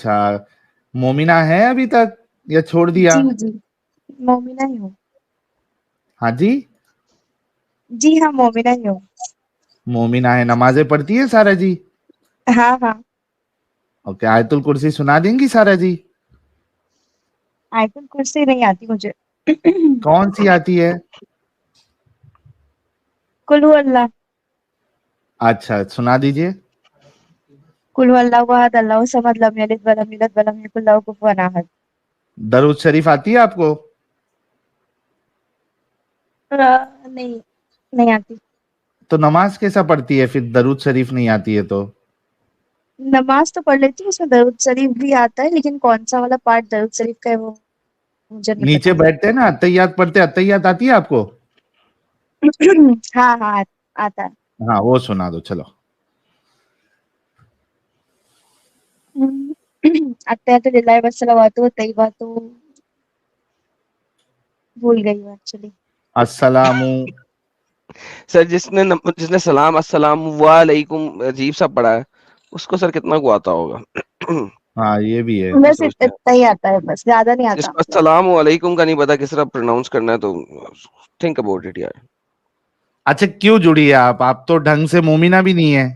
अच्छा, मोमिना है अभी तक या छोड़ दिया? जी जी, मोमिना ही हूँ। हाँ जी, जी हाँ, मोमिना ही हूँ। मोमिना है, नमाजें पढ़ती है सारा जी? हाँ हाँ। ओके, आयतुल कुर्सी सुना देंगी सारा जी? आयतुल कुर्सी नहीं आती मुझे। कौन सी आती है? कुल हु अल्लाह। अच्छा, सुना दीजिए। कुल हु अल्लाहु अहद अल्लाहु समद लम यलिद वलम यूलद वलम यकुल लहू कुफुवन अहद। दरूद शरीफ आती है आपको? नहीं, नहीं आती। तो नमाज कैसा पढ़ती है फिर, दरूद शरीफ नहीं आती है तो? नमाज तो पढ़ लेती हूँ, उसमें दरूद शरीफ भी आता है, लेकिन कौन सा वाला पार्ट दरूद शरीफ का है वो मुझे नहीं नीचे पता। बैठते हैं ना, अत्तहियात पढ़ते, अत्तहियात आती है आपको? हाँ हाँ, आता है। हाँ, वो सुना दो चलो। अत्तहियातु लिल्लाहि वस्सलावातु तय्यिबातु, भूल गई हूँ एक्चुअली। अस्सलामु। सर जिसने सलाम अस्सलाम वालेकुम अजीब सा पढ़ा है, उसको सर कितना को आता होगा? हाँ, ये भी है। बस सोचते हैं इतना ही आता है, बस ज्यादा नहीं आता जिसको मतलब। अस्सलाम वालेकुम का नहीं पता किस तरह प्रोनाउंस करना है, तो थिंक अबाउट इट यार। अच्छा, क्यों जुड़ी है आप तो ढंग से मोमिना भी नहीं है।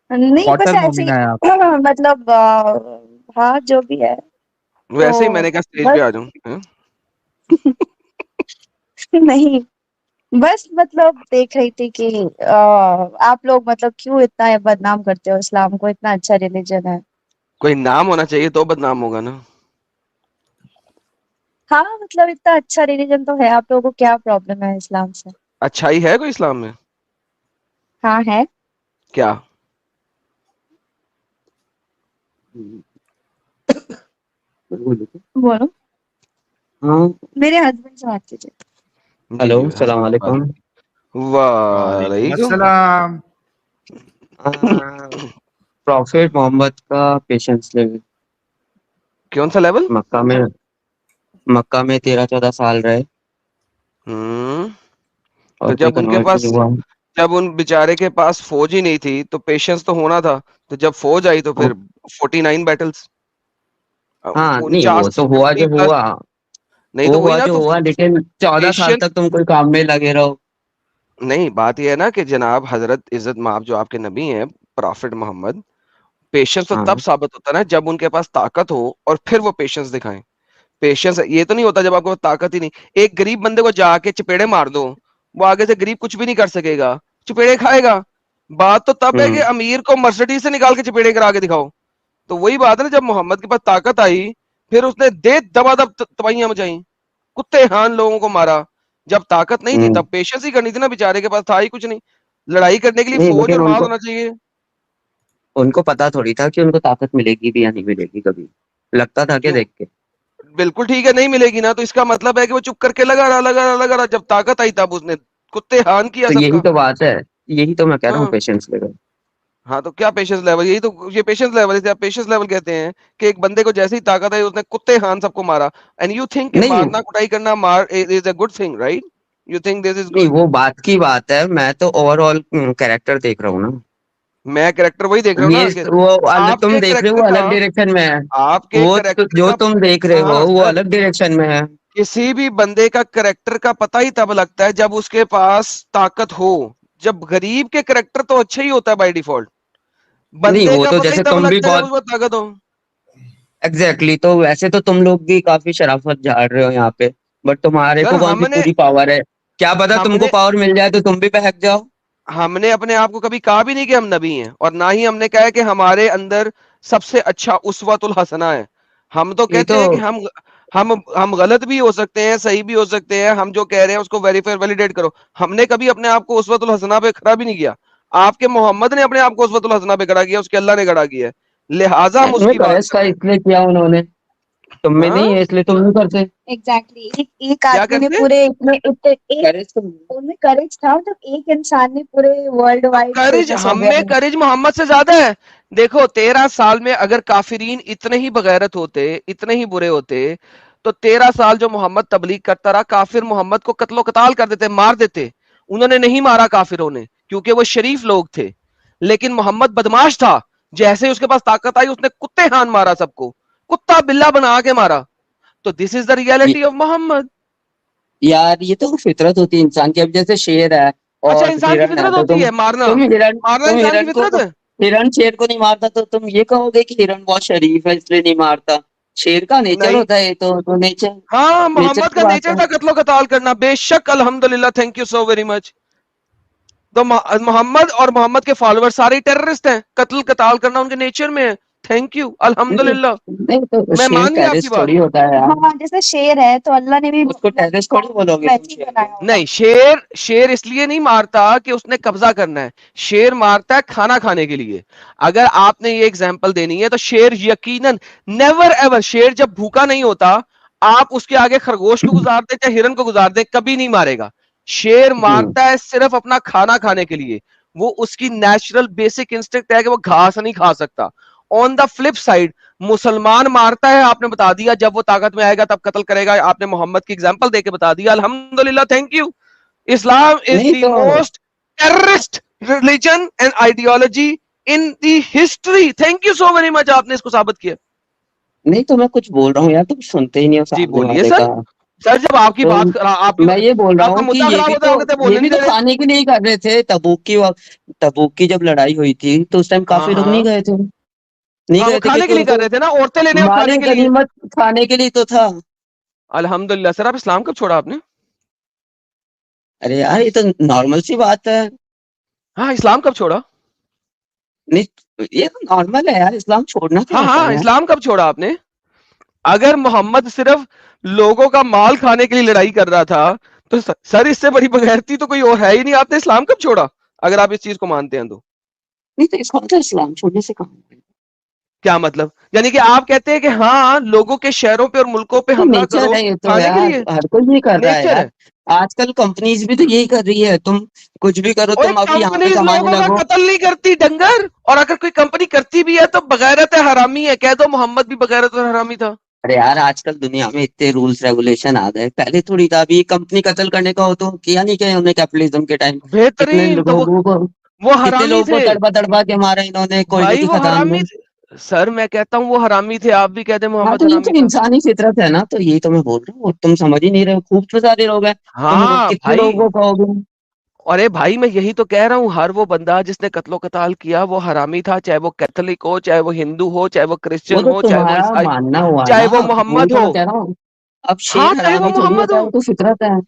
नहीं, बस कॉटन ऐसे ही। मोमिना है आप। मतलब हाँ, जो भी है वैसे ही तो मैंने कहा स्टेज पे बस। आ जाऊं, हैं? नहीं, बस मतलब देख रही थी कि आप लोग मतलब क्यों इतना बदनाम करते हो इस्लाम को, इतना अच्छा रिलीजन है। कोई नाम होना चाहिए तो बदनाम होगा ना। हाँ मतलब इतना अच्छा रिलीजन तो है, आप लोगों को क्या प्रॉब्लम है इस्लाम से? अच्छाई है कोई इस्लाम में? हाँ है। क्या? बोलो। हाँ। मेरे हस्बैंड से बात कीजिए। जी हेलो, जी, सलाम वालेकुम। वालेकुम वालेकुम। अस्सलाम। प्रॉफेट मोहम्मद का पेशेंस लेवल कौन सा लेवल? मक्का में 13-14 साल रहे तो और कोई कन्वर्ट नहीं हुआ। जब उन बेचारे के पास फौज ही नहीं थी तो पेशेंस तो होना था। तो जब फौज आई तो ओ, फिर 49 बैटल्स, हाँ नहीं, 49 वो से तो हुआ 50 जो प्लस। हुआ। नहीं वो तो वही हुआ ना, जो तो हुआ, लेकिन 14 साल पेशेंस। तक तुम कोई काम में लगे रहो। नहीं, बात यह है ना कि जनाब हजरत इज्जत माफ जो आपके नबी हैं, प्रॉफिट मोहम्मद, पेशेंस तो तब हाँ साबित होता है ना जब उनके पास ताकत हो और फिर वो पेशेंस दिखाएं। पेशेंस ये तो नहीं होता जब आपके पास ताकत ही नहीं। एक गरीब बंदे को जाके चपेड़े मार दो, वो आगे से गरीब कुछ भी नहीं कर सकेगा, चपेड़े खाएगा। बात तो तब है कि हम्म अमीर को मर्सिडीज से निकाल के चपेड़े करा के दिखाओ। तो वही बात है ना, जब मोहम्मद के पास ताकत आई, फिर उसने दे दबादब तबाहियां मचाई, कुत्ते हान लोगों को मारा। जब ताकत नहीं थी हम्म तब पेशेंस ही करनी थी ना, बेचारे के पास था ही कुछ नहीं। लड़ाई करने के लिए नहीं, फौज लेकिन और माल उनको होना चाहिए। उनको पता थोड़ी था कि उनको ताकत मिलेगी भी या नहीं मिलेगी, कभी लगता था क्या क्यों? देख के? बिल्कुल ठीक है, नहीं मिलेगी ना, तो इसका मतलब है कि वो चुप करके लगा रहा। जब ताकत आई तब उसने कुत्ते हान किया तो यही सबका। तो बात है, यही तो मैं कह रहा हूँ, हाँ पेशेंस लेवल। हाँ, तो क्या पेशेंस लेवल? यही तो ये पेशेंस लेवल है। आप पेशेंस लेवल कहते हैं कि एक बंदे को जैसे ही ताकत आई उसने कुत्ते हान सबको मारा। एंड यू थिंक कि नहीं मारना कुटाई करना मार is a good thing, right? You think this is नहीं, गुड? वो बात की बात है, मैं तो ओवरऑल कैरेक्टर देख रहा हूँ ना। मैं कैरेक्टर वही देख रहा हूँ ये ना कि वो अलग तुम आपके देख रहे हो, कैरेक्टर वो का अलग डायरेक्शन में है। आपके कैरेक्टर जो का तुम देख रहे हो हाँ वो सर, अलग डायरेक्शन में है। किसी भी बंदे का कैरेक्टर का पता ही तब लगता है जब उसके पास ताकत हो। जब गरीब के कैरेक्टर तो अच्छा ही होता है बाय डिफॉल्ट। नहीं, बंदे वो का तो पता ही जैसे तब तुम भी लगता है जब बहुत उसमें ताकत हो। एग्जैक्टली तो वैसे तो तुम लोग भी काफी शराफत झाड़ रहे हो यहाँ पे, बट तुम्हारे सर को कौन सी हमने पूरी पावर है? क्या पता तुमको हमने पावर मिल जाए तो तुम भी बहक जाओ। हमने अपने आप को कभी कहा भी नहीं कि हम नबी हैं, और ना ही हमने कहा है कि हमारे अंदर सबसे अच्छा उसवतुल हसना है। हम तो नहीं कहते तो हैं कि हम गलत भी हो सकते हैं, सही भी हो सकते हैं। हम जो कह रहे हैं उसको वेरीफाई वैलिडेट करो। हमने कभी अपने आप को उसवतुल हसना पे खड़ा भी नहीं किया। आपके मोहम्मद ने अपने आप को उसवतुल हसना पे खड़ा किया, उसके अल्लाह ने खड़ा किया है, लिहाजा हम तुम्हें उसकी बात बहस कर का रहे हैं। इसलिए किया उन्होंने, तुम में हाँ, नहीं है इसलिए तुम नहीं करते। एग्जैक्टली एक क्या आदमी ने करते? पूरे इतने इतने एक करेज तुम। उनमें करेज था, मतलब एक इंसान ने पूरे वर्ल्ड तो वाइड करेज फेमस हो हम गया में, है। करेज मोहम्मद से ज्यादा है। देखो 13 साल में अगर काफिरीन इतने ही बगैरत होते, इतने ही बुरे होते, तो 13 साल जो मोहम्मद तबलीग करता रहा, काफिर मोहम्मद को कत्लो कताल कर देते, मार देते। उन्होंने नहीं मारा काफिरों ने, क्योंकि वो शरीफ लोग थे। लेकिन मोहम्मद बदमाश था, जैसे ही उसके पास ताकत आई उसने कुत्ते हान मारा सबको, कुत्ता बिल्ला बना के मारा। तो this is the reality of Mohammed. यार ये तो फितरत होती है इंसान की। अब जैसे शेर है अच्छा, और इंसान की हिरण है, फितरत तो होती है मारना? मारना तुम इंसान की हिरण को, फितरत है? हिरण शेर को नहीं मारता तो तुम ये कहोगे कि हिरण बहुत शरीफ है इसलिए नहीं मारता। शेर का नेचर नहीं। होता है, ये तो नेचर, हाँ, नेचर मोहम्मद की का बात नेचर है। था कत्लो कताल करना, बेशक, अल्हम्दुलिल्लाह, thank you so very much. तो मोहम्मद और मोहम्मद के फॉलोअर सारे टेररिस्ट हैं, कत्ल कताल करना उनके नेचर में है। थैंक यू, नहीं, अल्हम्दुलिल्लाह, नहीं तो मैं शेर मान गया आपकी टेररिस्ट बात। थोड़ी होता है यार। हाँ, जैसे शेर है तो अल्लाह ने भी उसको टेररिस्ट थोड़ी बोलोगे तुम वैसे ही शेर बनाया को। होगा। नहीं, शेर शेर इसलिए नहीं मारता कि उसने कब्जा करना है, शेर मारता है खाना खाने के लिए। अगर आपने ये एग्जांपल देनी है तो शेर यकीनन, नेवर एवर, शेर जब भूखा नहीं होता, आप उसके आगे खरगोश को गुजार दे चाहे हिरन को गुजार दे, कभी नहीं मारेगा। शेर जी। मारता है सिर्फ अपना खाना खाने के लिए। वो उसकी नेचुरल बेसिक इंस्टिंक्ट है कि वो घास नहीं खा सकता। ऑन द फ्लिप साइड, मुसलमान मारता है, आपने बता दिया, जब वो ताकत में आएगा तब कत्ल करेगा, आपने मोहम्मद की एग्जांपल देके बता दिया, अल्हम्दुलिल्लाह, थैंक यू। इस्लाम इज नहीं द तो most terrorist religion and ideology in the history. Thank you so very much, आपने इसको साबित किया। नहीं तो मैं कुछ बोल रहा हूँ यार, तुम सुनते ही नहीं हो जी सामने बोलिए वाले सर। का। सर जब आपकी तो बात आपकी मैं ये बोल रहा आपका हूँ कि मुद्दा खराब होता है, आप कहते हैं ये बोलने भी नहीं तो दे रहे। खाने के लिए ही कर रहे थे। तबूक की जब लड़ाई हुई थी तो उस टाइम हाँ काफी लोग नहीं हाँ गए थे, नहीं हाँ, वो गए थे खाने क्योंकि के लिए कर उनको रहे थे ना, औरतें लेने और माले खाने के लिए। गनीमत खाने के लिए तो था। अल्हम्दुलिल्लाह। सर आप इस्लाम कब छोड़ा आपने? अरे यार ये तो नॉर्मल सी बात है। हाँ, इस्लाम कब छोड़ा? नहीं ये तो नॉर्मल है यार, इस्लाम छोड़ना क्या हाँ होता हाँ, है यार। इस्लाम कब छोड़ा आपने? अगर मोहम्मद सिर्फ लोगों का माल खाने के लिए लड़ाई कर रहा था, तो सर इससे बड़ी बगैरती तो कोई और है ही नहीं। आपने इस्लाम कब छोड़ा, अगर आप इस चीज को मानते हैं तो? नहीं तो इसका मतलब इस्लाम छोड़ने से कहाँ। क्या मतलब? यानी कि आप कहते हैं कि हाँ, लोगों के शहरों पे और मुल्कों पे तो हमला नेचर करो है ये तो खाने के यार, लिए। हर कोई ये कर रहा है नेचर यार। है। आजकल कंपनीज भी तो यही कर रही है, तुम कुछ भी करो, और तुम अभी यहाँ पे कंपनीज कमाने लोगों का लगो। कत्ल नहीं करती डंगर, और अगर कोई कंपनी करती भी है तो बगैरत है, हरामी है। कह दो मोहम्मद भी बगैरत और हरामी था। अरे यार आजकल दुनिया में इतने रूल्स रेगुलेशन आ गए, पहले थोड़ी था। अभी कंपनी कत्ल करने का हो तो किया नहीं, क्या उन्होंने कैपिटलिज्म के टाइम कितने बेहतरीन। तो लोगों को, वो कितने हरामी लोगों को थे तड़पा तड़पा के मारा इन्होंने कोयले भाई, की वो खदान हरामी में। थे। सर मैं कहता हूँ वो हरामी थे, आप भी कहते हैं हाँ मोहम्मद तो ये तो हरामी था। इंसानी फितरत है ना, तो यही तो मैं बोल रहा हूँ, तुम समझ ही नहीं रहे हो। खूब तो सारे लोग हैं, तुम हाँ कितने भाई। लोगों को कहोगे। अरे भाई, मैं यही तो कह रहा हूँ, हर वो बंदा जिसने कत्लो कताल किया वो हरामी था, चाहे वो कैथोलिक हो, चाहे वो हिंदू हो, चाहे वो वो क्रिश्चियन तो हो, चाहे वो तुम्हारा ईसाई, मानना हुआ चाहे ना, वो वही मोहम्मद तो हो। मैं कह रहा हूँ। अब हाँ, शेर चाहे वो हरामी थोड़ी मोहम्मद होता है, हो। वो तो फितरत है।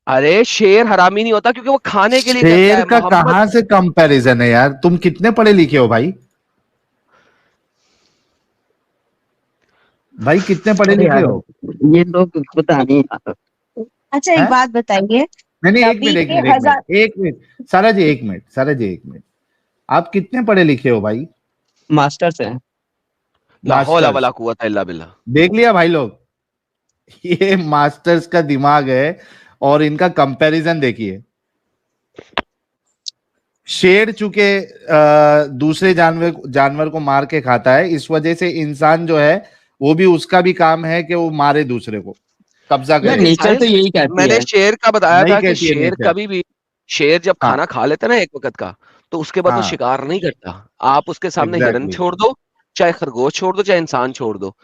अरे शेर हरामी नहीं होता क्योंकि वो खाने के लिए करता शेर है, का मोहम्मद। कहाँ से कंपैरिजन है यार? तुम कितने पढ़े लिखे हो भाई? भाई कितने पढ़े अरे लिखे यार हो? ये लोग पता नहीं यार। अच्छा, एक हैं? बात बताइए। नहीं नहीं, एक नबी मिनट एक के मिनट एक हजार। मिनट एक मिनट, सारा जी एक मिनट, सारा जी एक मिनट। आप कितने पढ़े लिखे हो भाई? मास्टर्स है। ला हौला मास्टर्स। वला कुव्वता इल्ला बिल्लाह। देख लिया भाई लोग, ये मास्टर्स का दिमाग है। और इनका कंपैरिजन देखिए। शेर चूंकि दूसरे जानवर जानवर को मार के खाता है, इस वजह से इंसान जो है वो भी, उसका भी काम है कि वो मारे दूसरे को, कब्जा यार करे। लेकिन नेचर साहिल, तो यही कहती मैंने है। शेर का बताया नहीं था कि कहती है शेर नेचर। कभी भी, शेर जब हाँ खाना खा लेता है ना एक वक्त का, तो उसके बाद वो हाँ, शिकार नहीं करता। आप उसके सामने हिरन एग्जैक्टली। छोड़ दो, चाहे खरगोश छोड़ दो, चाहे इंसान छोड़ दो,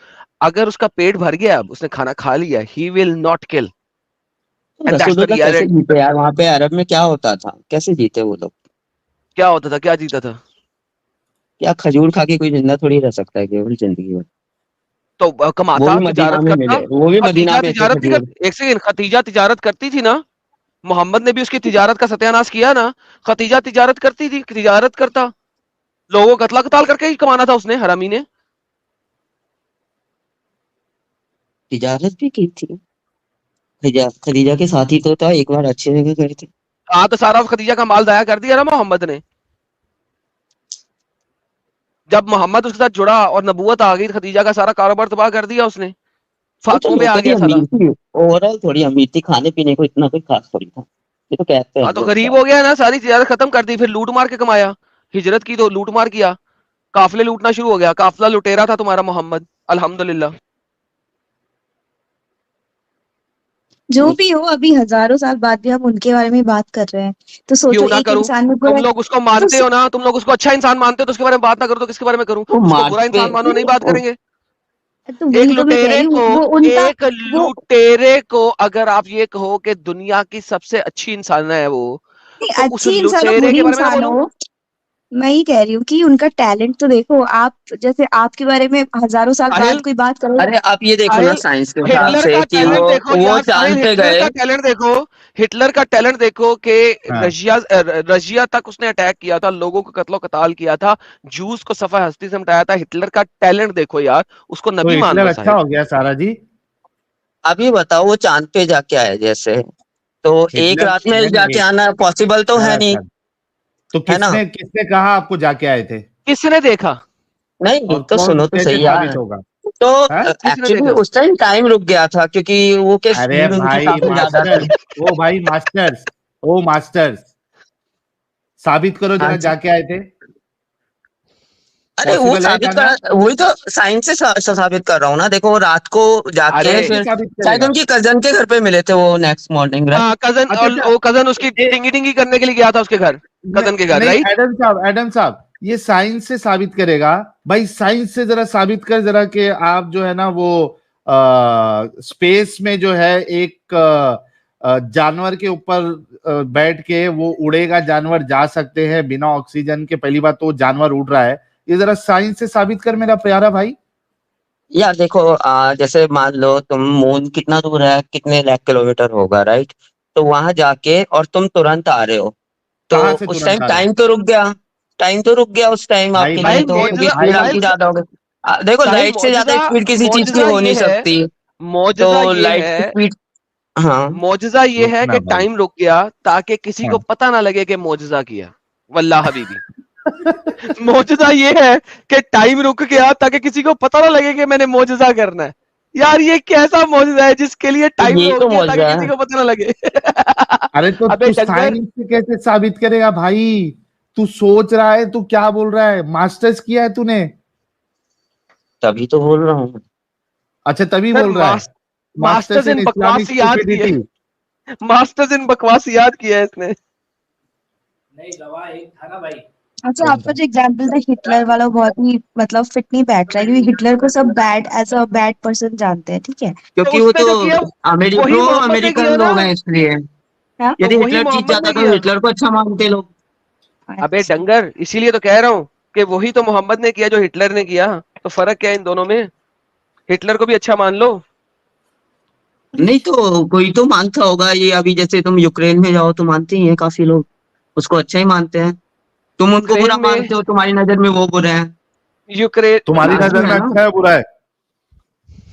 अगर उसका पेट भर गया, अब उसने खाना खा लिया, ही विल नॉट किल। तो एंड दैट्स द रसूलुल्लाह कैसे रियलिटी। जीते यार, वहां पे अरब में क्या होता था, कैसे जीते वो लोग। क्या होता था, क्या जीता था? क्या खजूर खा के कोई जिंदा थोड़ी रह सकता है केवल जिंदगी में। तो वो कमाता, भी मदीना तिजारत में करता। मिले, वो भी मदीना खतीजा में थे तिजारत नहीं खजूर। करती, एक सेकंड, खतीजा तिजारत करती थी ना। मोहम्मद ने भी उसकी तिजारत का सत्यानाश किया ना। खतीजा तिजारत करती थी, तिजारत करता, लोगों को कत्ला कताल करके ही कमाना था उसने, हरामी ने। तिजारत भी की थी। खदीजा के साथ ही तो था, एक बार अच्छी जगह गए थे। हाँ, तो सारा खतीजा का माल दाया कर दिया ना मोहम्मद ने। जब मोहम्मद उसके साथ जुड़ा और नबूवत आ गई, तो खतीजा का सारा कारोबार तबाह कर दिया उसने, वो तो फाकों में आ लोकली गया सारा। अमीर थी, ओवरऑल थोड़ी अमीर थी, खाने पीने को इतना कोई खास थोड़ी था। ये तो कहते हैं हाँ, तो लोग गरीब यार। हो गया ना, सारी तिजारत खत्म कर दी, फिर लूट मार के कमाया। हिजरत की तो लूट मार किया, काफिले लूटना शुरू हो गया, काफिला लुटेरा था तुम्हारा मोहम्मद, अल्हम्दुलिल्लाह। जो भी हो, अभी हजारों साल बाद भी हम उनके बारे में बात कर रहे हैं, तो सोचो क्यों ना एक करूं? इंसान में तुम बुरा लोग उसको तो मानते हो ना, तुम लोग उसको अच्छा इंसान मानते हो, तो उसके बारे में बात ना करो तो किसके बारे में करूं? वो उसको बुरा मार्च पे इंसान मानो, नहीं बात करेंगे। तो एक वही तो मैं कह लुटेरे रही हूँ, को वो उनका एक वो लुटेरे को अगर आप ये कहो कि दुनिया की सबसे अच्छी इंसान है वो, नहीं, तो उस अच्छी इंसान हो लुटेरे बुरी के बारे में ना इंसान बोलूं? हो, मैं ये कह रही हूँ कि उनका टैलेंट तो देखो। आप जैसे आपके बारे में हजारों साल बाद साहिल, कोई बात करेगा। अरे आप ये देखो ना साहिल, साइंस के हिसाब हिटलर से का कि टैलेंट देखो वो यार, साहिल, चांद पे हिटलर गए। का टैलेंट देखो। हिटलर का टैलेंट देखो कि हाँ, रशिया तक उसने अटैक किया था, लोगों को कत्लो कताल किया था, जूस को सफा हस्ती से मिटाया था। हिटलर का टैलेंट देखो यार, उसको तो नबी मान हिटलर लो अच्छा साहिल। हो गया सारा जी? अब ये बताओ वो चांद पे जाके आए जैसे, तो एक हिटलर रात में नहीं जाके नहीं, आना पॉसिबल तो है अच्छा नहीं, अच्छा, तो है ना? किसने किसने कहा आपको जाके आए थे? किसने देखा? नहीं और तो कौन सुनो तो कैसे सही यार। साबित होगा? तो है? किसने एक्चुअली देखा? उस टाइम टाइम रुक गया था क्योंकि वो के अरे स्पीड उनकी भाई काफी ज्यादा मास्टर, थी। ओ भाई मास्टर्स, ओ मास्टर्स, साबित करो हाँ जरा जी। जाके आए थे। अरे वो पॉसिबल है साबित जानना? कर, वही तो साइंस से साबित कर रहा हूँ ना। देखो वो रात को जाके अरे कैसे फिर साबित शायद करेगा? उनकी कजन के घर पे मिले थे वो नेक्स्ट मॉर्निंग, राइट? हाँ, कजन, अच्छा और अच्छा, वो कजन उसकी ये टिंगी टिंगी करने के लिए गया था उसके घर, कजन के घर, नहीं, राइट? एडम साहब, एडम साहब, ये साइंस से साबित करेगा। भाई साइंस से जरा साबित कर जरा कि आप जो है ना वो स्पेस में जो है एक जानवर के ऊपर बैठ के वो उड़ेगा, जानवर जा सकते हैं बिना ऑक्सीजन के। पहली बात तो वो जानवर उड़ रहा है, ये जरा साइंस से साबित कर मेरा प्यारा भाई। यार देखो जैसे मान लो तुम मून कितना दूर है, कितने लाख किलोमीटर होगा, राइट? तो वहां जाके और तुम तुरंत आ रहे हो, तो कहाँ से उस तुरंत टाइम आ रहे हो? टाइम तो रुक गया। टाइम तो रुक गया उस टाइम भाई आपके लिए, भाई भाई तो क्योंकि मौजूदा, स्पीड भाई आपकी साहिल, ज्यादा हो गई। देखो साहिल, लाइट से ज्यादा स्पीड किसी चीज की मौजूदा हो नहीं ये है, सकती। तो मौजूदा ये लाइट की है, स्पीड, हाँ। मौजूदा ये है रुकना कि भाई। टाइम रुक गया ताकि किसी को हाँ। पता ना लगे कि मौजूदा किया। वल्लाह हबीबी, मौजूदा ये है कि टाइम रुक गया ताकि किसी को पता ना लगे कि मैंने मौजूदा करना है। यार ये कैसा मौजूदा है जिसके लिए तो टाइम यही रोक तो दिया ताकि मौजूदा किसी है। को पता ना लगे? अरे तो अबे तू डंगर, साइंस से कैसे साबित करेगा भाई? तू सोच रहा है, तू क्या बोल रहा है? मास्टर्स किया है तूने? तभी तो बोल रहा हूँ। अच्छा तभी सर बोल रहा है। Masters masters in in Islamic बकवासियात की है, स्टुपिडिटी। मास्टर्स इन बकवासियात किया है इसने। नहीं दवा एक था ना भाई। अच्छा, कौन आपका सा? जो एग्जाम्पल था हिटलर वाला, बहुत ही मतलब फिट नहीं बैठ रहा है, क्योंकि हिटलर को सब bad as a bad person जानते हैं, ठीक है। तो क्योंकि वो उसने तो जो किया वही प्रो मोहम्मद ने अमेरिकन किया ना, लोग हैं इसलिए। हाँ। तो यदि वही हिटलर जीत मोहम्मद ने जाता तो किया। हिटलर को अच्छा मानते लोग। अबे अच्छा, डंगर, इसीलिए तो कह रहा हूँ कि वही तो मोहम्मद ने किया जो हिटलर ने किया। तो फर्क क्या है इन दोनों में? हिटलर को भी अच्छा मान लो। नहीं तो कोई तो मानता होगा ये। अभी जैसे तुम यूक्रेन में जाओ तो मानते ही हैं काफी लोग, उसको अच्छा ही मानते हैं। तुम उनको यूक्रेन बुरा में, मानते हो, तुम्हारी नजर में वो बुरे हैं। यूक्रेन, तुम्हारी लाजमी नजर है में ना। अच्छा है बुरा है?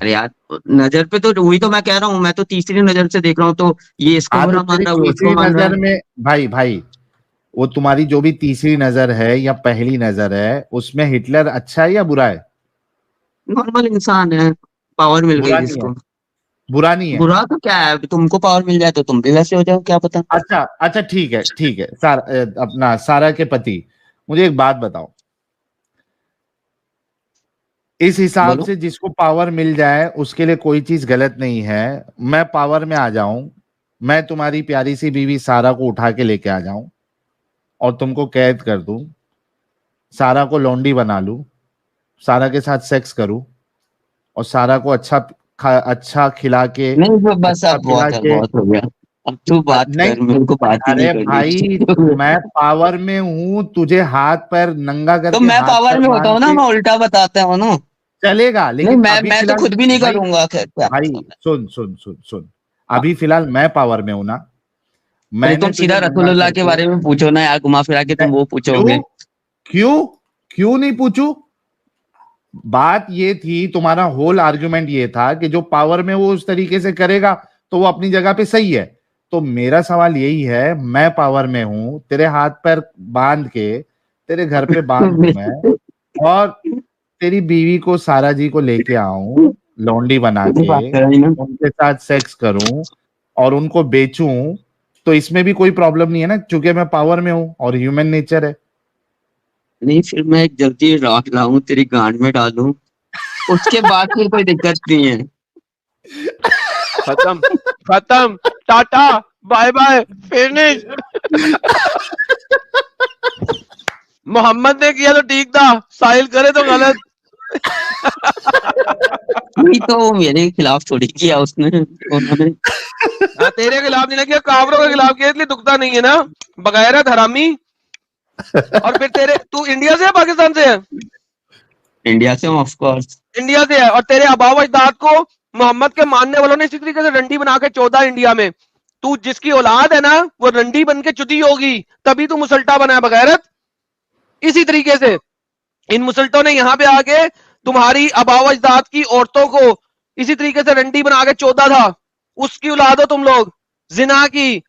अरे यार नजर पे तो वही तो मैं कह रहा हूँ, मैं तो तीसरी नजर से देख रहा हूँ, तो ये इसको हाँ तो बुरा मान तेरी रहा है, वो इसको तीसरी मान रहा है। नजर में, भाई भाई, वो तुम्हारी जो भी तीसरी नजर है या पहली नजर है, उसमें हिटलर अच्छा है या बुरा है? नॉर्मल इंसान है, पावर मिल गई बुरा नहीं है? जिसको। बुरा नहीं है? बुरा तो क्या है, तुमको पावर मिल जाए तो तुम भी वैसे हो जाओ, क्या पता। अच्छा अच्छा, ठीक है ठीक है। अपना सारा के पति, मुझे एक बात बताओ। इस हिसाब बोलो। से जिसको पावर मिल जाए उसके लिए कोई चीज गलत नहीं है। मैं पावर में आ जाऊं, मैं तुम्हारी प्यारी सी बीवी सारा को उठा के लेके आ जाऊं और तुमको कैद कर दूं, सारा को लौंडी बना लूं, सारा के साथ सेक्स करूं और सारा को अच्छा खिला के, नहीं तो बस अच्छा अब पिला बहुत है, के। बहुत हो गया। अब तू बात नहीं, कर, मेरे को बात ही नहीं अरे भाई, करनी। मैं पावर में हूं, तुझे हाथ पैर नंगा तो करके मैं हाथ पावर पैर में होता बांध हूँ ना, के मैं उल्टा बताता हूँ ना। चलेगा, नहीं लेकिन अभी मैं तो फिलहाल खुद भी नहीं भाई, करूंगा, खैर क्या भाई बताऊं मैं। सुन सुन सुन सुन, हाँ। अभी फिलहाल मैं पावर में हूं ना। अरे मैंने तुम तुझे सीधा नंगा रसूलुल्लाह के करके, बारे में पूछो ना यार, घुमा फिरा के तुम वो पूछोगे। क्यों क्यों क्यों नहीं पूछू? बात ये थी, तुम्हारा होल आर्गुमेंट ये था कि जो पावर में वो उस तरीके से करेगा तो वो अपनी जगह पे सही है। तो मेरा सवाल यही है, मैं पावर में हूं, तेरे हाथ पैर बांध के तेरे घर पे बांध दूं मैं, और तेरी बीवी को, सारा जी को लेके आऊं लौंडी बना पूरी के, बात कर रही ना। उनके साथ सेक्स करूं और उनको बेचूं, तो इसमें भी कोई प्रॉब्लम नहीं है ना, क्योंकि मैं पावर में हूं और ह्यूमन नेचर है। नहीं फिर मैं एक जल्दी राख लाऊं तेरी गांड में डालूं, उसके बाद फिर कोई दिक्कत नहीं है। खत्म खत्म, tata bye bye, finish. Mohammed ने किया तो ठीक था, साहिल करे तो गलत। नहीं तो वो मेरे खिलाफ थोड़ी किया उसने, उन्होंने। हाँ, तेरे खिलाफ नहीं किया, काफरों के खिलाफ किया, इसलिए दुखता नहीं है ना, बगैरत हरामी। और फिर तू इंडिया से है पाकिस्तान से है? इंडिया से ऑफ कोर्स। इंडिया से है। और तेरे आबाओ अजदाद को मोहम्मद के मानने वालों ने इसी तरीके से रंडी बना के 14 इंडिया में। तू जिसकी औलाद है ना, वो रंडी बन के चुदी होगी, तभी तू मुसल्टा बना है बगैरत। इसी तरीके से इन मुसल्टों ने यहाँ पे आके तुम्हारी आबाओ अजदाद की औरतों को इसी तरीके से रंडी बना के 14 था। उसकी औलाद हो तुम लोग, जिना की।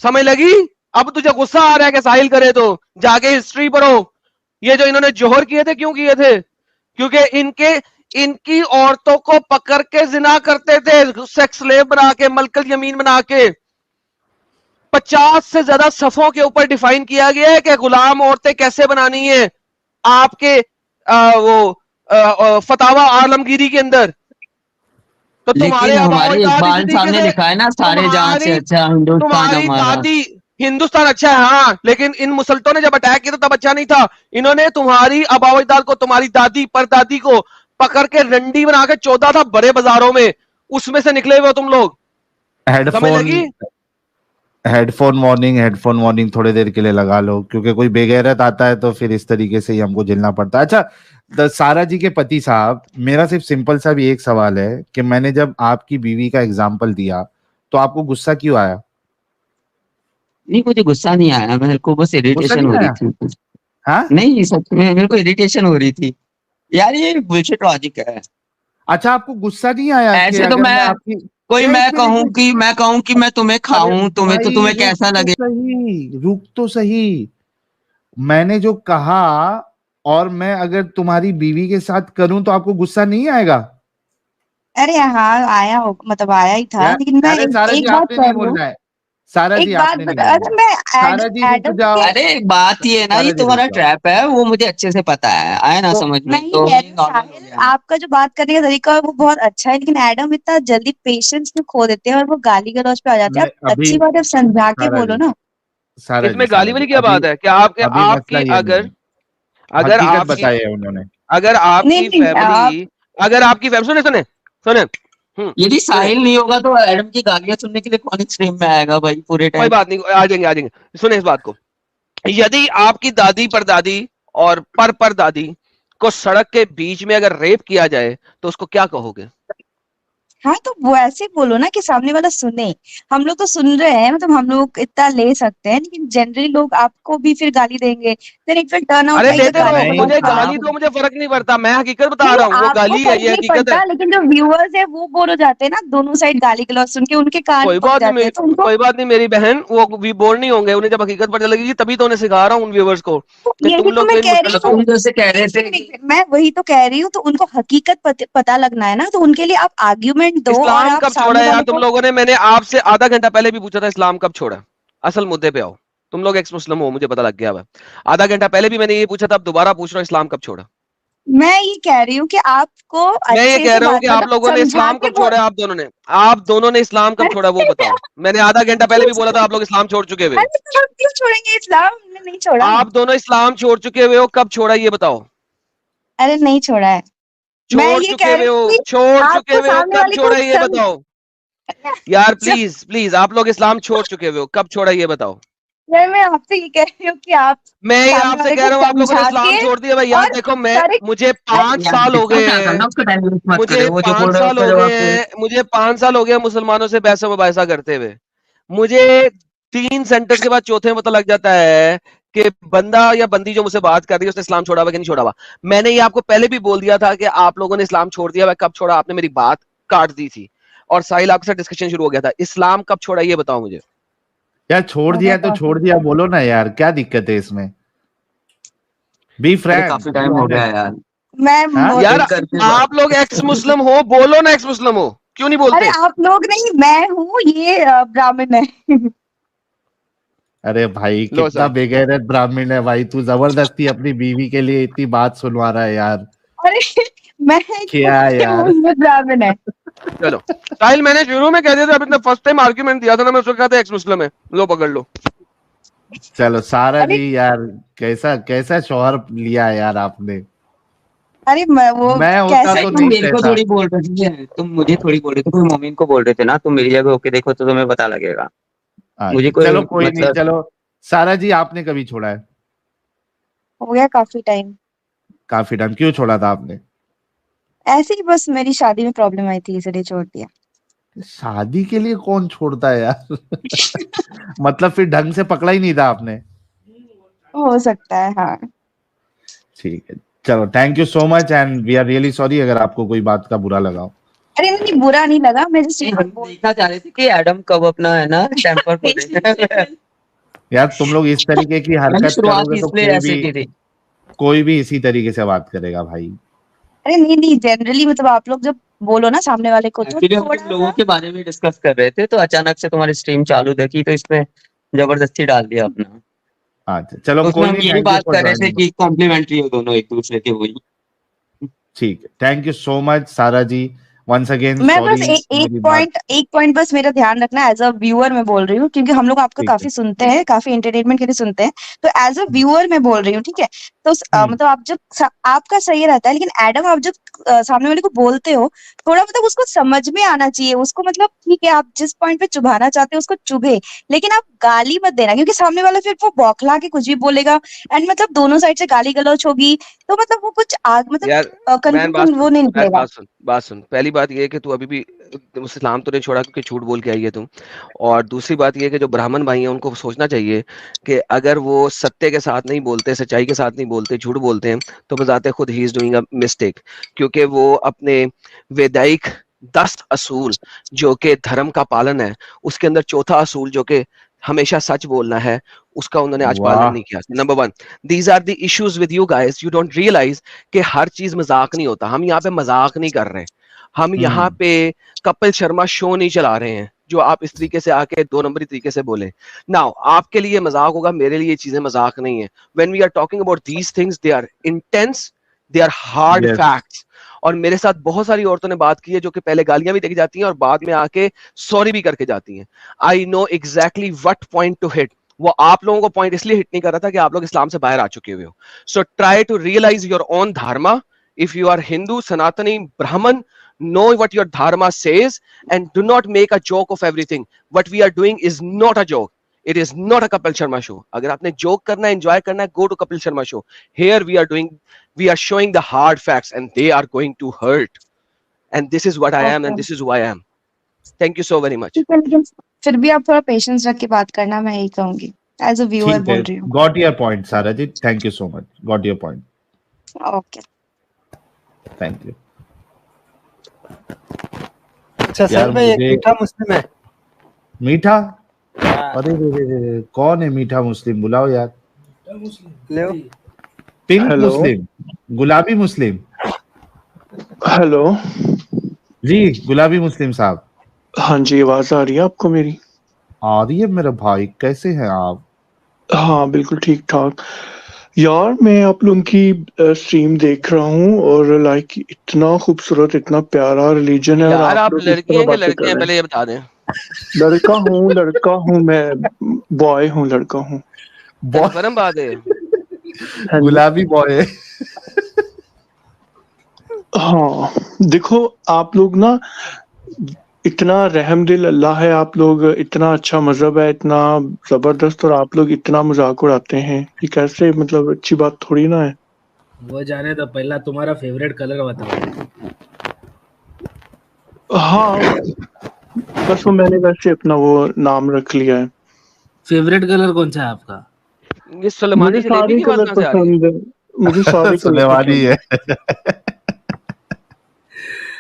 समझ लगी? अब तुझे गुस्सा आ रहा है कि साहिल करे तो जाके हिस्ट्री पढ़ो। ये जो इन्होंने जोहर किए थे, क्यों किए थे? क्योंकि इनकी औरतों को पकड़ के जिना करते थे, सेक्स स्लेव बना के, मलकल यमीन बना के। 50 से ज्यादा सफों के ऊपर डिफाइन किया गया है कि गुलाम औरतें कैसे बनानी है, आपके फतावा आलमगीरी के अंदर। तो तुम्हारे लेकिन हमारे इकबाल साहब ने लिखा है ना, सारे जहां से अच्छा हिंदुस्तान तुम्हारी हमारा। दादी, हिंदुस्तान अच्छा है हाँ, लेकिन इन मुसल्तों ने जब अटैक किया तो तब अच्छा नहीं था। इन्होंने तुम्हारी आबाओ अजदाद को, तुम्हारी दादी परदादी को पकड़ के रंडी बना के 14 था बड़े बाजारों में, उसमें से निकले हुए हो तुम लोग। समझ लगी? हेडफोन वार्निंग थोड़ी देर के लिए लगा लो, क्योंकि कोई बेगैरत आता है तो फिर इस तरीके से ही हमको झेलना पड़ता है। अच्छा, सारा जी के पति साहब, मेरा सिर्फ सिंपल सा भी एक सवाल है कि मैंने जब आपकी बीवी का एग्जाम्पल दिया तो आपको गुस्सा क्यों आया? नहीं, मुझे गुस्सा नहीं आया, मेरे को बस इरिटेशन हो रही थी। हाँ? नहीं, सच में मेरे को इरिटेशन हो रही थी यार, ये बुलशिट लॉजिक है। अच्छा, आपको गुस्सा नहीं आया? ऐसे तो मैं मैं कहूँ कि मैं तुम्हें खाऊं, तुम्हें कैसा लगे? रुक तो सही। मैंने जो कहा, और मैं अगर तुम्हारी बीवी के साथ करूं तो आपको गुस्सा नहीं आएगा? अरे हाँ, आया हो, मतलब आया ही था, लेकिन मैं एक बात कर लूं। सारा जी आपने नहीं बोलना है। सारा जी रुक जाओ। अरे बात ये है ना, ये तुम्हारा ट्रैप है, वो मुझे अच्छे से पता है, आया ना समझ में। नहीं, तो साहिल, आपका जो बात करने का तरीका है वो बहुत अच्छा है, लेकिन एडम इतना जल्दी पेशेंस में खो देते हैं और वो गाली गलौज पे आ जाते हैं। आप अच्छी बात है, समझा के बोलो ना। इसमें गाली वाली क्या बात है? क्या आपकी अगर आपकी बताया है उन्होंने, अगर आपकी फैमिली, अगर आपकी फैमिली, सुने यदि साहिल नहीं होगा तो एडम की गालियां सुनने के लिए कौन स्ट्रीम में आएगा भाई पूरे टाइम? कोई बात नहीं, आ जाएंगे। सुने इस बात को, यदि आपकी दादी परदादी और परदादी को सड़क के बीच में अगर रेप किया जाए तो उसको क्या कहोगे? हाँ, तो वो ऐसे ही बोलो ना कि सामने वाला सुने। हम लोग तो सुन रहे हैं, मतलब हम लोग इतना ले सकते हैं, लेकिन जनरली लोग आपको भी फिर गाली देंगे, फिर एक टर्न आउट। अरे देते रहो, मुझे गाली दो, मुझे फर्क नहीं पड़ता, मैं हकीकत बता रहा हूँ, वो गाली है, ये हकीकत है। लेकिन जो व्यूअर्स है वो बोल हो जाते हैं ना, दोनों साइड गाली गलौज सुन के उनके कान कोई बात नहीं मेरी बहन, वो भी बोर नहीं होंगे, उन्हें जब हकीकत पता लगेगी तभी तो उन्हें सिखा रहा हूँ उन व्यूअर्स को। यही तो मैं कह रही हूँ, मैं वही तो कह रही हूँ, तो उनको हकीकत पता लगना है ना, तो उनके लिए आप आर्ग्यूमेंट दो। इस्लाम कब छोड़ा यार तुम लोगों ने? मैंने आपसे आधा घंटा पहले भी पूछा था इस्लाम कब छोड़ा। असल मुद्दे पे आओ, तुम लोग एक्स मुस्लिम हो, मुझे पता लग गया है। आधा घंटा पहले भी मैंने ये पूछा था, अब दोबारा पूछ रहा हूँ, इस्लाम कब छोड़ा? मैं ये कह रही हूँ कि आपको, मैं ये कह रहा हूँ कि आप लोगों ने इस्लाम कब छोड़ा? आप दोनों ने इस्लाम कब छोड़ा वो बताओ। मैंने आधा घंटा पहले भी बोला था आप लोग इस्लाम छोड़ चुके हुए। क्यों छोड़ेंगे? इस्लाम नहीं छोड़ा। आप दोनों इस्लाम छोड़ चुके हुए हो, कब छोड़ा ये बताओ। अरे नहीं छोड़ा है, छोड़ चुके हुए हो, कब छोड़ा ये बताओ यार। प्लीज आप लोग इस्लाम छोड़ चुके हुए हो, कब छोड़ा ये बताओ। मैं आपसे ये कह रही हूँ कि मैं आपसे कह रहा हूँ आप लोगों ने इस्लाम छोड़ दिया भाई। यार देखो, मुझे 5 साल हो गए हैं, मुझे 5 साल हो गए मुसलमानों से बहस मुबाहिसा करते हुए। मुझे 3 सेंटेंस के बाद चौथे में पता लग जाता है कि बंदा या बंदी जो मुझसे बात कर रही है उसने इस्लाम छोड़ा हुआ कि नहीं छोड़ा हुआ। मैंने ये आपको पहले भी बोल दिया था कि आप लोगों ने इस्लाम छोड़ दिया। कब छोड़ा? आपने मेरी बात काट दी थी और साहिल आपके साथ डिस्कशन शुरू हो गया था। इस्लाम कब छोड़ा ये बताओ मुझे। यार छोड़ दिया तो छोड़ दिया बोलो ना यार, क्या दिक्कत है इसमें? Be frank. काफी टाइम हो गया यार। यार आप लोग एक्स मुस्लिम हो, बोलो ना एक्स मुस्लिम हो, क्यों नहीं बोलते? अरे आप लोग नहीं, मैं हूँ, ये ब्राह्मण है। अरे भाई कितना बेगैरत ब्राह्मण है भाई, तू जबरदस्ती अपनी बीवी के लिए इतनी बात सुनवा रहा है यार। अरे मैं क्या यार, ब्राह्मण है। चलो साहिल, मैंने शुरू में कह दिया था, अपने फर्स्ट टाइम आर्ग्यूमेंट दिया था ना, मैं उसको कहा था एक्स मुस्लिम है, लो पकड़ लो। चलो सारा अरे जी यार, कैसा कैसा शौहर लिया है यार आपने। अरे वो मैं होता कैसे तो तुम नहीं मेरे को सहता। थोड़ी बोल रहे थे, तुम मुझे थोड़ी बोल रहे थे, तुम मोमिन को बोल रहे थे ना। तुम मेरी जगह होके देखो तो तुम्हें पता लगेगा। मुझे अच्छा चलो कोई कोई नहीं, मतलब चलो सारा जी आपने कभी छोड़ा है? हो गया काफी टाइम। काफी टाइम, क्यों छोड़ा था आपने? ऐसे ही बस मेरी शादी में प्रॉब्लम आई थी इसलिए छोड़ दिया। शादी के लिए कौन छोड़ता है यार? मतलब फिर ढंग से पकड़ा ही नहीं था आपने। हो सकता है, हाँ। ठीक है, चलो thank you so much and we are really sorry अगर आपको कोई बात का बुरा लगा हो। अरे नहीं, बुरा नहीं लगा, मैं जस्ट हम देखना चाह रहे थे कि एडम कब अपना है ना टेम्पर को देगा। यार तुम लोग इस तरीके की मैंने हरकत शुरुआत करोगे तो इसलिए ऐसे की थी। कोई भी इसी तरीके से बात करेगा भाई। अरे नहीं नहीं, जनरली मतलब आप लोग जब बोलो ना सामने वाले को तो एक्चुअली हम थोड़ा तुम लोगों सा। के बारे में डिस्कस कर रहे थे, तो अचानक से तुम्हारी स्ट्रीम चालू देखी, तो इसमें जबरदस्ती डाल दिया अपना। अच्छा चलो तो उसमें कोई हम नहीं, यही थैंक यू बात फॉर कर रहे थे ज्वाइनिंग। कि कॉम्प्लीमेंट्री हो दोनों एक दूसरे के हुई। ठीक है, थैंक यू सो मच सारा जी, वंस अगेन मैं बस सॉरी मेरी बात। एक पॉइंट बस मेरा ध्यान रखना, एज अ व्यूअर मैं बोल रही हूँ, क्योंकि हम लोग आपका ठीक है। काफी सुनते हैं, काफी एंटरटेनमेंट के लिए सुनते हैं। तो एज अ व्यूअर मैं बोल रही हूँ, ठीक है। तो मतलब आप जब आपका सही रहता है, लेकिन एडम आप जब सामने वाले को बोलते हो, थोड़ा मतलब उसको समझ में आना चाहिए, उसको मतलब ठीक है आप जिस पॉइंट पे चुभाना चाहते हो उसको चुभे, लेकिन आप गाली मत देना, क्योंकि सामने वाला फिर वो बौखला के कुछ भी बोलेगा, एंड मतलब दोनों साइड से गाली गलौज होगी, तो मतलब वो कुछ मतलब यार मैन बात कंक्लूजन वो सुन, नहीं मैन निकलेगा। बात सुन, पहली बात ये है कि तू अभी भी इस्लाम तो नहीं छोड़ा क्योंकि झूठ बोल के आई है तुम। और दूसरी बात ये है कि जो ब्राह्मण भाई हैं उनको सोचना चाहिए कि अगर वो सत्य के साथ नहीं बोलते, सच्चाई के साथ नहीं बोलते, झूठ बोलते हैं, तो बजाते खुद he is doing a mistake. क्योंकि वो अपने वैदिक 10 असूल जो कि धर्म का पालन है, उसके अंदर चौथा असूल जो कि हमेशा सच बोलना है, उसका उन्होंने आज पालन वाह। नहीं किया। Number 1, these are the issues with you guys, you don't realise कि हर चीज मजाक नहीं होता। हम यहाँ पे मजाक नहीं कर रहे हैं, हम यहाँ पे कपिल शर्मा शो नहीं चला रहे हैं जो आप इस तरीके से आके 2 नंबरी तरीके से बोले। नाउ आपके लिए मजाक होगा, मेरे लिए ये चीजें मजाक नहीं है। When we are talking about these things, they are intense, they are hard yes. Facts. और मेरे साथ बहुत सारी औरतों ने बात की है जो कि पहले गालियां भी देके जाती हैं और बाद में आके सॉरी भी करके जाती हैं। I know exactly what point two hit. वो आप लोगों को पॉइंट इसलिए हिट नहीं कर रहा था कि आप लोग इस्लाम से बाहर आ चुके हुए हो। So try to realise your own dharma. If you are Hindu, Sanatani, Brahman, know what your dharma says and do not make a joke of everything. What we are doing is not a joke. It is not a Kapil Sharma show. अगर आपने joke करना है, enjoy करना है, go to Kapil Sharma show. Here we are showing the hard facts and they are going to hurt. And this is what I am and okay, this is who I am. Thank you so very much. ठीक है, लेकिन फिर भी आप थोड़ा patience रख के बात करना, मैं यही कहूंगी, एज अ व्यूअर ठीक है, बोल रही हूँ। Got your point Sara ji, thank you so much, got your point, okay. Thank you. अच्छा यार साहिल भाई, एक मुझे मीठा मुस्लिम है। मीठा, हाँ, अरे रे, कौन है मीठा मुस्लिम, बुलाओ यार। ले पिंक हेलो। मुस्लिम, गुलाबी मुस्लिम। हेलो। जी गुलाबी मुस्लिम साहब। हाँ जी, आवाज आ रही है आपको मेरी? आ रही है मेरे भाई, कैसे हैं आप? हाँ बिल्कुल ठीक ठाक। यार मैं आप लोगों की स्ट्रीम देख रहा हूँ और लाइक इतना खूबसूरत, इतना प्यारा रिलीजन है और यार आप आप लोग इस लड़की तरह हैं कि बातें लड़के कर हैं, रहे पहले हैं। ये बता दें। लड़का हूँ मैं, बॉय हूँ, लड़का हूँ। कंफर्म बात है। हाँ जी। गुलाबी बॉय। हाँ देखो, आप लोग ना इतना रहमदिल अल्लाह है, आप लोग इतना अच्छा मजहब है, इतना जबरदस्त, और आप लोग इतना मजाक उड़ाते हैं, ये कैसे, मतलब अच्छी बात थोड़ी ना है। वो जाने तो पहला तुम्हारा फेवरेट कलर बताओ। हाँ बस वो मैंने वैसे अपना वो नाम रख लिया है। फेवरेट कलर कौन सा है आपका? ये मुझे सुलेमानी जलेबी सारे की बात कलर कहाँ से आ रही है? पसंद है, मुझे सारे कलर सुलेमानी पसंद है। है।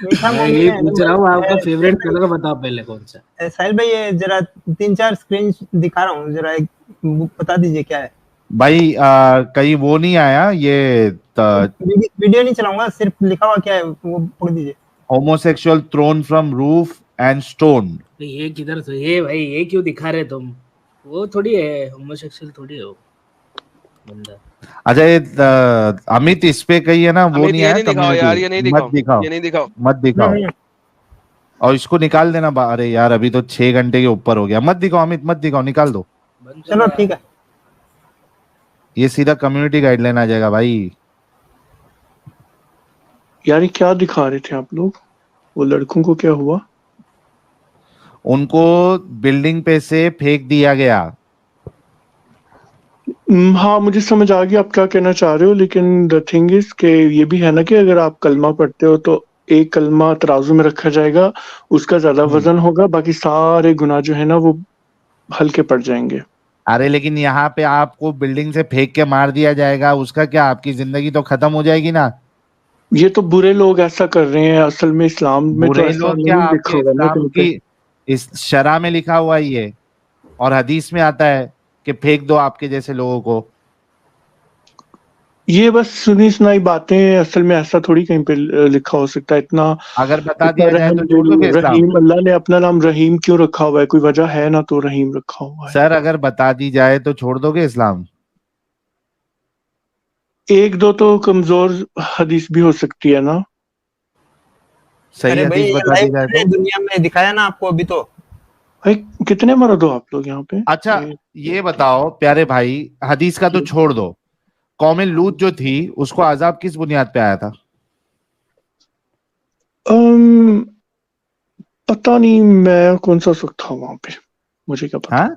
मीठा मैं मोमिन यही है पूछ रहा हूँ, आपका फेवरेट कलर बताओ पहले कौन सा। साहिल भाई, ये जरा 3-4 स्क्रीन दिखा रहा हूँ, जरा एक बता दीजिए क्या है। भाई कहीं वो नहीं आया ये वीडियो नहीं चलाऊंगा, सिर्फ लिखा हुआ क्या है वो पढ़ दीजिए। Homosexual thrown from roof and stone. ये किधर से, ये भाई ये क्यों दिखा रहे तुम? वो थोड़ी है, होमोसेक्सुअल थोड़ी हो बंदा। अच्छा ये अमित इस पे कहीं है ना, वो अमित नहीं ये आया नहीं दिखाओ कम्युनिटी। यार, ये नहीं मत दिखाओ, दिखाओ, ये नहीं दिखाओ। मत दिखाओ। और इसको निकाल देना अरे यार अभी तो 6 घंटे के ऊपर हो गया, मत दिखाओ अमित, मत दिखाओ, निकाल दो। बंद कर चलो यार। ठीक है। ये सीधा कम्युनिटी गाइडलाइन आ जाएगा भाई। यार ये क्या दिखा रहे थे आप लोग? वो लड़कों को क्या हुआ? उनको बिल्डिंग पे से फेंक दिया गया। हाँ मुझे समझ आ गया आप क्या कहना चाह रहे हो, लेकिन द थिंग इज के ये भी है ना कि अगर आप कलमा पढ़ते हो तो एक कलमा तराजू में रखा जाएगा, उसका ज्यादा वजन होगा, बाकी सारे गुनाह जो है ना वो हल्के पड़ जाएंगे। अरे लेकिन यहाँ पे आपको बिल्डिंग से फेंक के मार दिया जाएगा, उसका क्या, आपकी जिंदगी तो खत्म हो जाएगी ना। ये तो बुरे लोग ऐसा कर रहे हैं, असल में इस्लाम में तो बुरे ऐसा लोग क्या, नहीं लिखा आपके हुआ ना इस्लाम कहीं पे। की इस शरा में लिखा हुआ ही है और हदीस में आता है कि फेंक दो आपके जैसे लोगों को। ये बस सुनी सुनाई बातें हैं, असल में ऐसा थोड़ी कहीं पे लिखा हो सकता है। इतना अगर बता इतना दिया जाए तो छोड़ दोगे इस्लाम? रहीम, अल्लाह ने अपना नाम रहीम क्यों रखा हुआ है? कोई वजह है ना, तो रहीम रखा हुआ है। सर अगर बता दी जाए तो छोड़ दोगे इस्लाम? एक दो तो कमजोर हदीस भी हो सकती है ना। सही अरे भाई हदीस ये बता दी लाइव जाए तो। दुनिया में दिखाया ना आपको अभी तो। भाई कितने मर्द हो आप लोग यहाँ पे? अच्छा ये बताओ प्यारे भाई, हदीस का तो छोड़ दो, कौम लूत जो थी उसको अजाब किस बुनियाद पे आया था? अम, पता नहीं, मैं कौन सा वक्त था वहां पे, मुझे क्या पता। हाँ,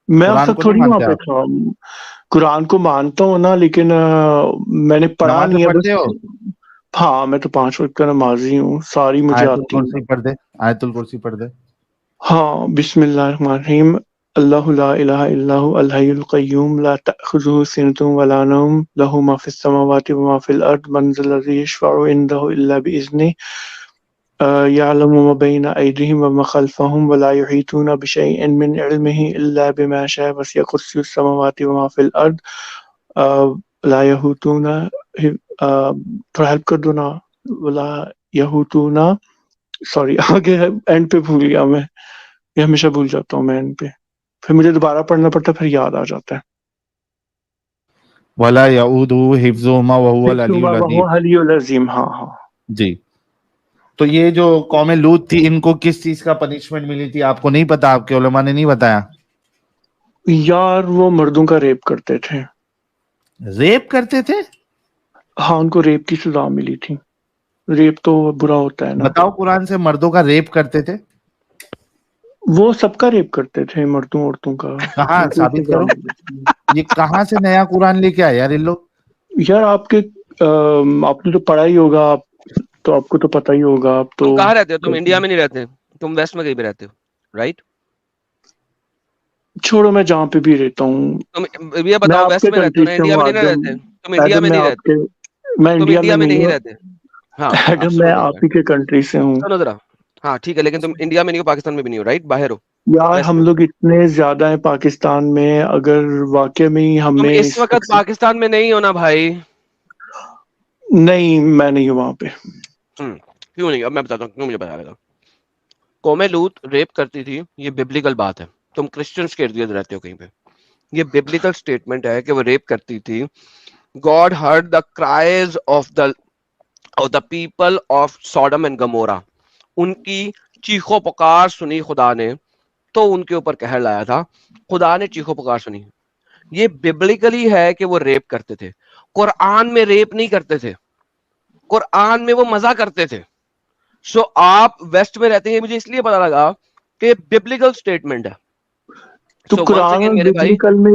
मैं उस कुरान वक्त को नहीं थोड़ी वहां मानते पे आप? था। कुरान को मानता हूँ ना, लेकिन मैंने पढ़ा नमाज़ें नहीं है पढ़ते बस। हो? हाँ मैं तो 5 वक्त का नमाजी हूँ, सारी मुझे आयतुल आती कुर्सी है। पढ़ दे, आयतुल कुर्सी पढ़ दे। हाँ बिस्मिल्लाहिर्रहमानिर्रहीम। अल्लाहु ला इलाहा इल्लहु अल हय्युल क़य्यूम ला तअख़ुज़ुहु सिनतुन वला नौम लहु मा फ़िस समावाति व मा फ़िल अर्द मन ज़ल्लज़ी यशफ़अु इंदहु इल्ला बिइज़निहि यअलमु मा बैना अयदीहिम व मा ख़ल्फ़हुम व ला युहीतूना बिशैइन मिन इल्मिहि इल्ला बिमा शाअ वसिअ कुर्सियुस समावाति व मा फ़िल अर्द ला यहूतूना थोड़ा हेल्प कर दो ना। वला यहूतूना, सॉरी आगे एंड पे भूल गया मैं, ये हमेशा भूल जाता हूँ मैं एंड पे, फिर मुझे दोबारा पढ़ना पड़ता है, फिर याद आ जाता है। वला यऊदुहु हिफ्ज़ुहुमा व हुवल अलियुल अज़ीम। हलियुल अज़ीम, हाँ हाँ। जी, तो ये जो कौम लूत थी इनको किस चीज का पनिशमेंट मिली थी आपको नहीं पता? आपके उलमा ने नहीं बताया? यार वो मर्दों का रेप करते थे। रेप करते थे? हाँ उनको रेप की सजा मिली थी। रेप तो बुरा होता है ना। बताओ कुरान से मर्दों का रेप करते थे? वो सबका रेप करते थे, मर्दों औरतों का। कहाँ, उनको साबित सजा करो। मिली थी। ये कहाँ से नया कुरान लेके आए यार इन लोग? यार आपने तो पढ़ा ही होगा, आप तो आपको तो पता ही होगा। आप तो तुम कहाँ रहते हो? तुम इंडिया में नहीं रहते, तुम वेस्ट में कहीं पे रहते हो, राइट? छोड़ो, मैं जहाँ पे भी रहता हूँ। तुम ये मैं बताओ, वेस्ट आपके में रहते हो कंट्री ना, से इंडिया हूँ में नहीं ना आदम। रहते? तुम इंडिया एडम में मैं नहीं रहते, मैं तुम इंडिया में इंडिया में नहीं नहीं हूँ। रहते। हाँ, आप एडम मैं सुनो मेरी आप बात, ही के कंट्री से हूँ। सुनो जरा। हाँ ठीक है, लेकिन तुम इंडिया में नहीं हो, पाकिस्तान में भी नहीं हो, राइट? बाहर हो, यार वेस्ट हम में हो। लोग इतने ज्यादा हैं पाकिस्तान में, अगर वाकई में ही तुम हमें इस वक्त पाकिस्तान में नहीं हो ना भाई? नहीं, मैं नहीं हूँ वहां पे। क्यों नहीं? अब मैं बताता हूँ क्यों, मुझे पता लगा। कौमे लूत रेप करती थी, ये बिब्लिकल बात है। तुम क्रिश्चियंस के इर्द गिर्द रहते हो कहीं पे, ये बिब्लिकल स्टेटमेंट है कि वो रेप करती थी। God heard the cries of the people of Sodom and Gomorrah. उनकी चीखों पुकार सुनी खुदा ने, तो उनके ऊपर कहर लाया था। खुदा ने चीखों पुकार सुनी। ये बिब्लिकली है कि वो रेप करते थे। कुरान में रेप नहीं करते थे, कुरान में वो मजा करते थे। सो आप वेस्ट में रहते हैं, मुझे इसलिए पता लगा कि बिब्लिकल स्टेटमेंट है। तो सो वंस कुरान अगेन और मेरे भाई, बिब्लिकल में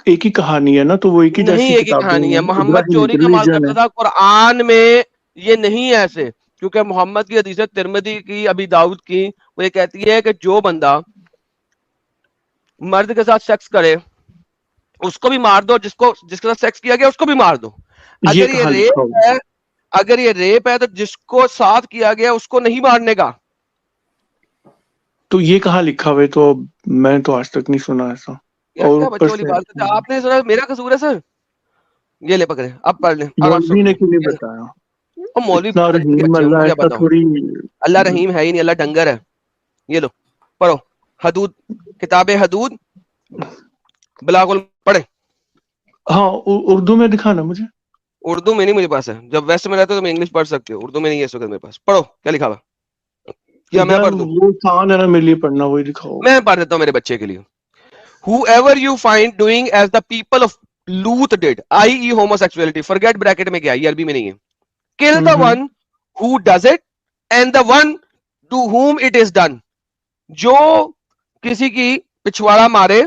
एक ही कहानी है ना, तो वो एक ही नहीं जैसी एक ही किताबें कहानी है। हैं। मोहम्मद चोरी का माल रिलीजन करता है। था, कुरान में ये नहीं है ऐसे। क्योंकि मोहम्मद की हदीस है, तिरमिजी की, अबी दाऊद की, वो ये कहती है कि जो बंदा मर्द के साथ सेक्स करे उसको भी मार दो, जिसके साथ सेक्स किया गया उसको भी मार दो। ये अगर ये कहाँ लिखा रेप हुआ? है, अगर ये रेप है तो जिसको साथ किया गया उसको नहीं मारने का। तो ये कहाँ लिखा हुआ है? तो मैं तो आज तक नहीं सुना ऐसा। यार और क्या ऊपर बच्चों वाली से बात करते हैं? आपने सुना मेरा कसूर है सर? ये ले पकड़े, अब पढ़ ले, अब आप मौलवी सुन ने लो क्यों नहीं ये ले। बताया? और मौलवी इतना तरीके के रहीम बच्चे हैं, अल्लाह मुझे क्या ऐसा बताऊं? थोड़ी। अल्लाह रहीम है ही नहीं, अल्लाह डंगर है। ये लो पढ़ो, हदूद, किताब हदूद, बिलाकुल पढ़े। हाँ उर्दू में दिखाना मुझे। उर्दू में नहीं मुझे पास है, जब वेस्ट में रहते हो तो मैं इंग्लिश पढ़ सकते हो, उर्दू में नहीं है इस वक्त मेरे पास। पढ़ो क्या लिखा हुआ। या मैं यार पढ़ दूं? वो आसान है ना मेरे लिए पढ़ना, वही दिखाओ। मैं पढ़ देता हूं मेरे बच्चे के लिए। Whoever you find doing as the people of Lut did, i.e. homosexuality, forget bracket में क्या है, ये अरबी में नहीं है, kill the one who does it and the one to whom it is done. जो किसी की पिछवाड़ा मारे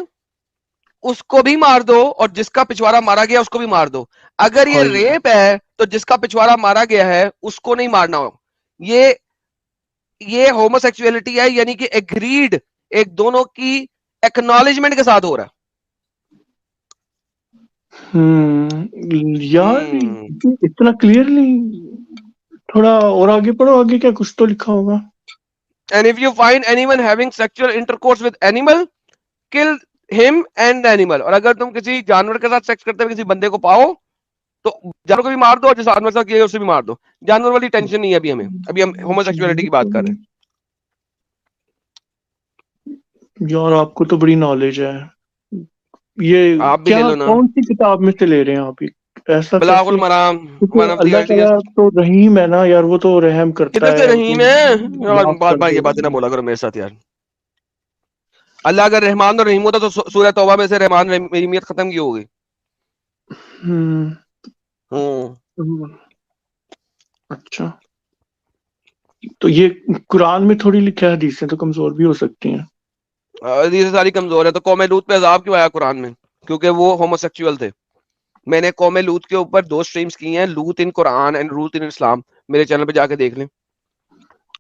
उसको भी मार दो, और जिसका पिछवाड़ा मारा गया उसको भी मार दो। अगर ये हाँ। रेप है तो जिसका पिछवाड़ा मारा गया है उसको नहीं मारना हो। ये होमोसेक्सुअलिटी है, यानी कि एग्रीड, एक दोनों की एक्नॉलेजमेंट के साथ हो रहा है। यार इतना क्लियरली, थोड़ा और आगे पढ़ो, आगे क्या कुछ तो लिखा होगा। And if you find anyone having sexual intercourse with animal, kill him and the animal. और अगर तुम किसी जानवर के साथ सेक्स करते हुए किसी बंदे को पाओ तो जानवर को भी मार दो, और जिस जानवर के साथ किया उसे भी मार दो। जानवर वाली टेंशन नहीं है अभी हमें, अभी हम होमोसेक्सुअलिटी की बात कर रहे हैं। यार आपको तो बड़ी नॉलेज है, ये आप भी ले क्या लो ना। कौन सी किताब में से ले रहे हैं आप? ऐसा बलागुल कैसे? मराम, क्योंकि one of the Allah earliest- ताला तो रहीम है ना यार, वो तो रहम करता किधर से है। रहीम है यार, माफ बार कर बार ये देगा। बातें ना बोला करो मेरे साथ यार। अल्लाह अगर रहमान और रहीम होता तो सूरह तौबा में से रहमान रहीमियत खत्म की होगी। अच्छा, तो ये कुरान में थोड़ी लिखा है, हदीसें तो कमजोर भी हो सकती हैं। हदीसें सारी कमजोर है। तो कौम लूत पे अजाब क्यों आया कुरान में? क्योंकि वो होमोसेक्सुअल थे। मैंने कौम लूत के ऊपर 2 स्ट्रीम्स की हैं, लूत इन कुरान एंड लूत इन इस्लाम। मेरे चैनल पे जाके देख लें।